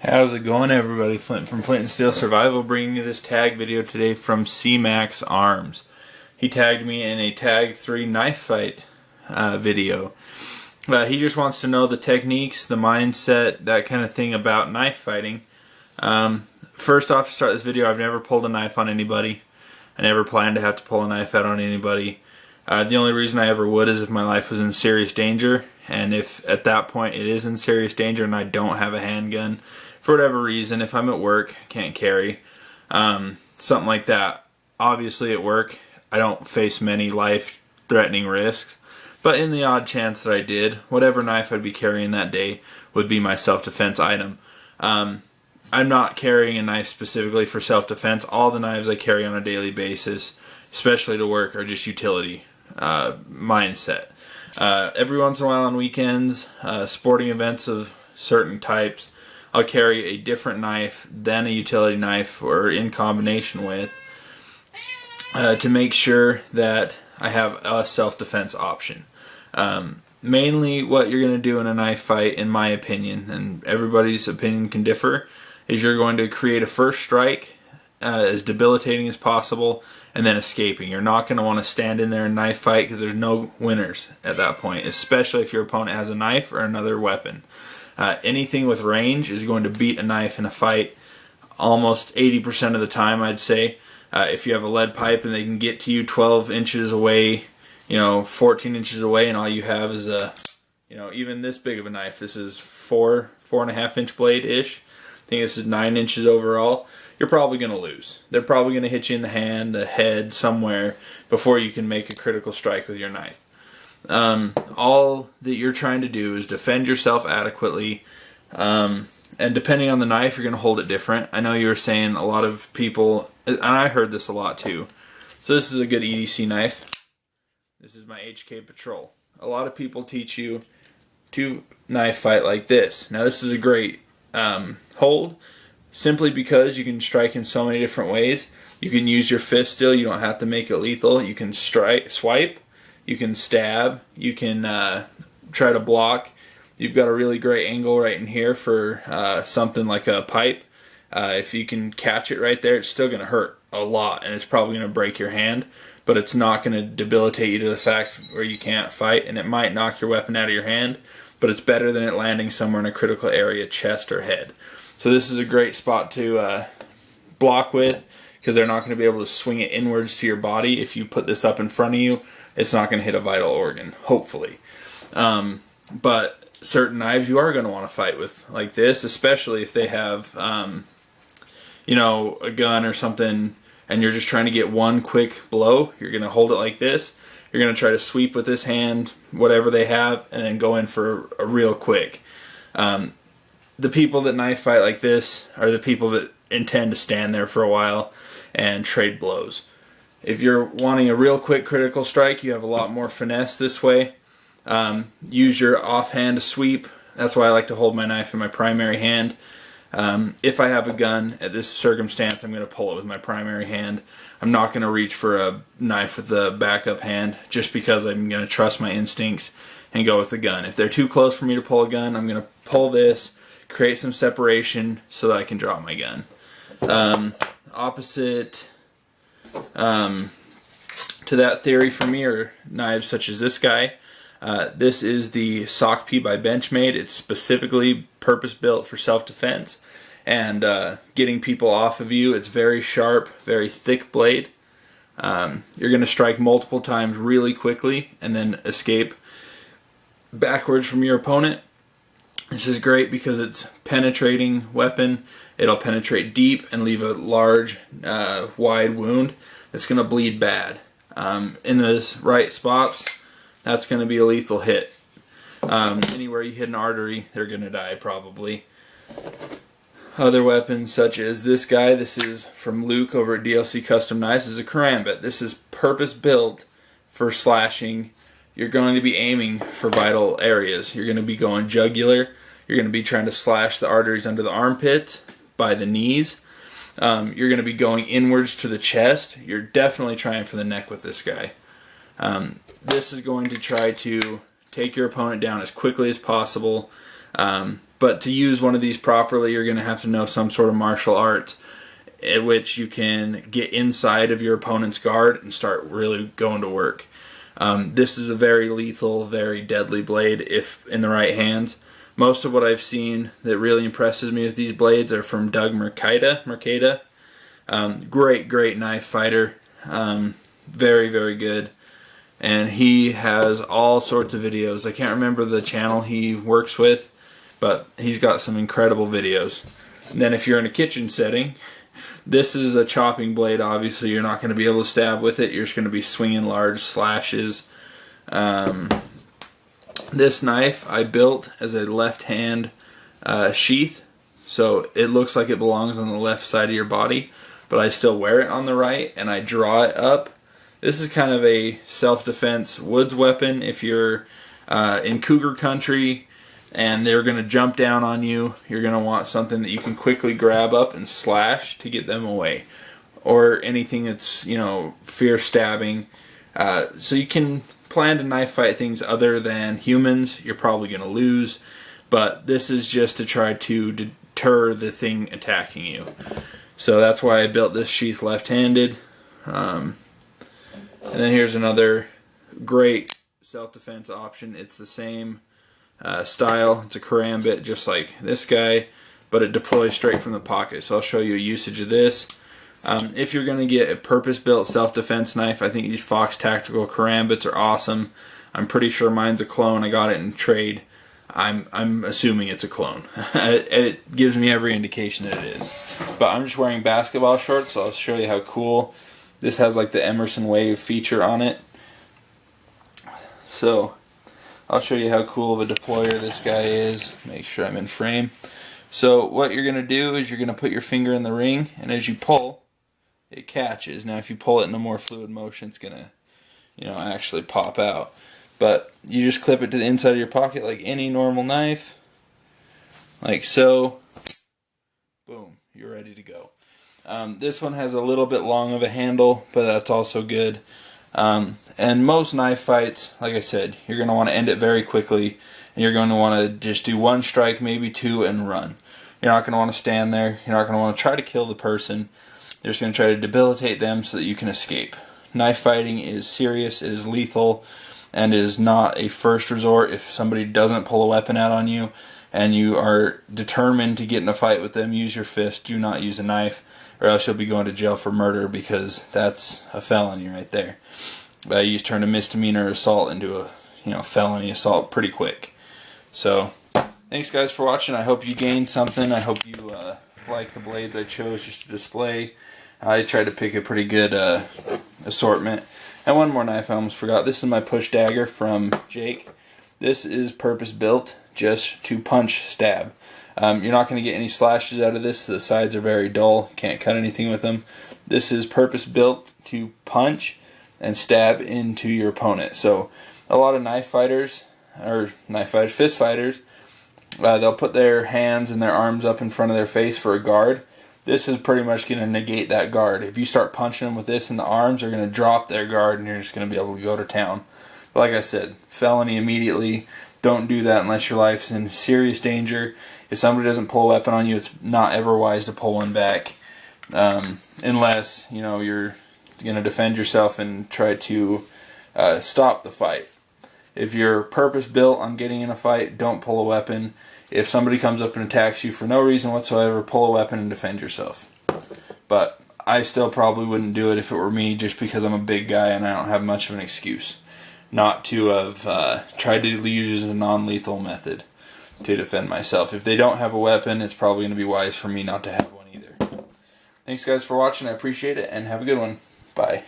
How's it going, everybody? Flint from Flint and Steel Survival bringing you this tag video today from CMax Arms. He tagged me in a tag 3 knife fight video. He just wants to know the techniques, the mindset, that kind of thing about knife fighting. First off, to start this video, I've never pulled a knife on anybody. I never planned to have to pull a knife out on anybody. The only reason I ever would is if my life was in serious danger, and if at that point it is in serious danger and I don't have a handgun, for whatever reason, if I'm at work, can't carry, something like that. Obviously at work, I don't face many life-threatening risks, but in the odd chance that I did, whatever knife I'd be carrying that day would be my self-defense item. I'm not carrying a knife specifically for self-defense. All the knives I carry on a daily basis, especially to work, are just utility mindset. Every once in a while on weekends, sporting events of certain types, I'll carry a different knife than a utility knife or in combination with to make sure that I have a self-defense option. Mainly what you're going to do in a knife fight, in my opinion, and everybody's opinion can differ, is you're going to create a first strike as debilitating as possible and then escaping. You're not going to want to stand in there and knife fight because there's no winners at that point, especially if your opponent has a knife or another weapon. Anything with range is going to beat a knife in a fight almost 80% of the time, I'd say. If you have a lead pipe and they can get to you 12 inches away, 14 inches away, and all you have is a, even this big of a knife. This is 4.5 inch blade-ish. I think this is 9 inches overall. You're probably going to lose. They're probably going to hit you in the hand, the head, somewhere before you can make a critical strike with your knife. All that you're trying to do is defend yourself adequately, and depending on the knife, you're going to hold it different. I know you were saying a lot of people, and I heard this a lot too. So this is a good EDC knife. This is my HK Patrol. A lot of people teach you to knife fight like this. Now this is a great hold, simply because you can strike in so many different ways. You can use your fist still. You don't have to make it lethal. You can swipe. You can stab, you can try to block. You've got a really great angle right in here for something like a pipe. If you can catch it right there, it's still going to hurt a lot, and it's probably going to break your hand, but it's not going to debilitate you to the fact where you can't fight, and it might knock your weapon out of your hand, but it's better than it landing somewhere in a critical area, chest or head. So this is a great spot to block with, because they're not going to be able to swing it inwards to your body. If you put this up in front of you, it's not going to hit a vital organ, hopefully. But certain knives you are going to want to fight with like this, especially if they have, a gun or something, and you're just trying to get one quick blow. You're going to hold it like this. You're going to try to sweep with this hand, whatever they have, and then go in for a real quick. The people that knife fight like this are the people that intend to stand there for a while and trade blows. If you're wanting a real quick critical strike, you have a lot more finesse this way. Use your offhand to sweep. That's why I like to hold my knife in my primary hand. If I have a gun at this circumstance, I'm going to pull it with my primary hand. I'm not going to reach for a knife with the backup hand just because I'm going to trust my instincts and go with the gun. If they're too close for me to pull a gun, I'm going to pull this, create some separation so that I can drop my gun. Opposite to that theory for me are knives such as this guy. This is the Sock P by Benchmade. It's specifically purpose-built for self-defense and getting people off of you. It's very sharp, very thick blade. You're going to strike multiple times really quickly and then escape backwards from your opponent. This is great because it's penetrating weapon. It'll penetrate deep and leave a large, wide wound that's going to bleed bad. In those right spots, that's going to be a lethal hit. Anywhere you hit an artery, they're going to die probably. Other weapons such as this guy, this is from Luke over at DLC Custom Knives, this is a karambit. This is purpose-built for slashing. You're going to be aiming for vital areas. You're going to be going jugular. You're going to be trying to slash the arteries under the armpit, by the knees. You're going to be going inwards to the chest. You're definitely trying for the neck with this guy. This is going to try to take your opponent down as quickly as possible. But to use one of these properly, you're going to have to know some sort of martial arts, at which you can get inside of your opponent's guard and start really going to work. This is a very lethal, very deadly blade if in the right hands. Most of what I've seen that really impresses me with these blades are from Doug Mercada. Great knife fighter. Very, very good. And he has all sorts of videos. I can't remember the channel he works with, but he's got some incredible videos. And then if you're in a kitchen setting, this is a chopping blade. Obviously, you're not going to be able to stab with it. You're just going to be swinging large slashes. This knife I built as a left-hand sheath, so it looks like it belongs on the left side of your body, but I still wear it on the right, and I draw it up. This is kind of a self-defense woods weapon. If you're in cougar country and they're going to jump down on you, you're going to want something that you can quickly grab up and slash to get them away. Or anything that's, fierce stabbing. So you can plan to knife fight things other than humans. You're probably going to lose. But this is just to try to deter the thing attacking you. So that's why I built this sheath left-handed. And then here's another great self-defense option. It's the same style. It's a karambit just like this guy, but it deploys straight from the pocket. So I'll show you a usage of this. If you're going to get a purpose-built self-defense knife, I think these Fox Tactical karambits are awesome. I'm pretty sure mine's a clone. I got it in trade. I'm assuming it's a clone. It gives me every indication that it is. But I'm just wearing basketball shorts, so I'll show you how cool. This has like the Emerson Wave feature on it. So I'll show you how cool of a deployer this guy is. Make sure I'm in frame. So what you're going to do is you're going to put your finger in the ring, and as you pull, it catches. Now if you pull it in a more fluid motion, it's going to actually pop out. But you just clip it to the inside of your pocket like any normal knife. Like so. Boom. You're ready to go. This one has a little bit long of a handle, but that's also good. And most knife fights, like I said, you're going to want to end it very quickly, and you're going to want to just do one strike, maybe two, and run. You're not going to want to stand there. You're not going to want to try to kill the person. You're just going to try to debilitate them so that you can escape. Knife fighting is serious, it is lethal, and is not a first resort. If somebody doesn't pull a weapon out on you, and you are determined to get in a fight with them, use your fist, do not use a knife, or else you'll be going to jail for murder, because that's a felony right there. You just turn a misdemeanor assault into a felony assault pretty quick. So thanks guys for watching. I hope you gained something. I hope you like the blades I chose just to display. I tried to pick a pretty good assortment. And one more knife I almost forgot. This is my push dagger from Jake. This is purpose built just to punch stab. You're not going to get any slashes out of this. The sides are very dull. Can't cut anything with them. This is purpose built to punch and stab into your opponent. So a lot of fist fighters, they'll put their hands and their arms up in front of their face for a guard. This is pretty much going to negate that guard. If you start punching them with this in the arms, they're going to drop their guard and you're just going to be able to go to town. But like I said, felony immediately. Don't do that unless your life's in serious danger. If somebody doesn't pull a weapon on you, it's not ever wise to pull one back. Unless, you're going to defend yourself and try to stop the fight. If you're purpose built on getting in a fight, don't pull a weapon. If somebody comes up and attacks you for no reason whatsoever, pull a weapon and defend yourself. But I still probably wouldn't do it if it were me, just because I'm a big guy and I don't have much of an excuse not to have tried to use a non-lethal method to defend myself. If they don't have a weapon, it's probably going to be wise for me not to have one either. Thanks guys for watching. I appreciate it, and have a good one. Bye.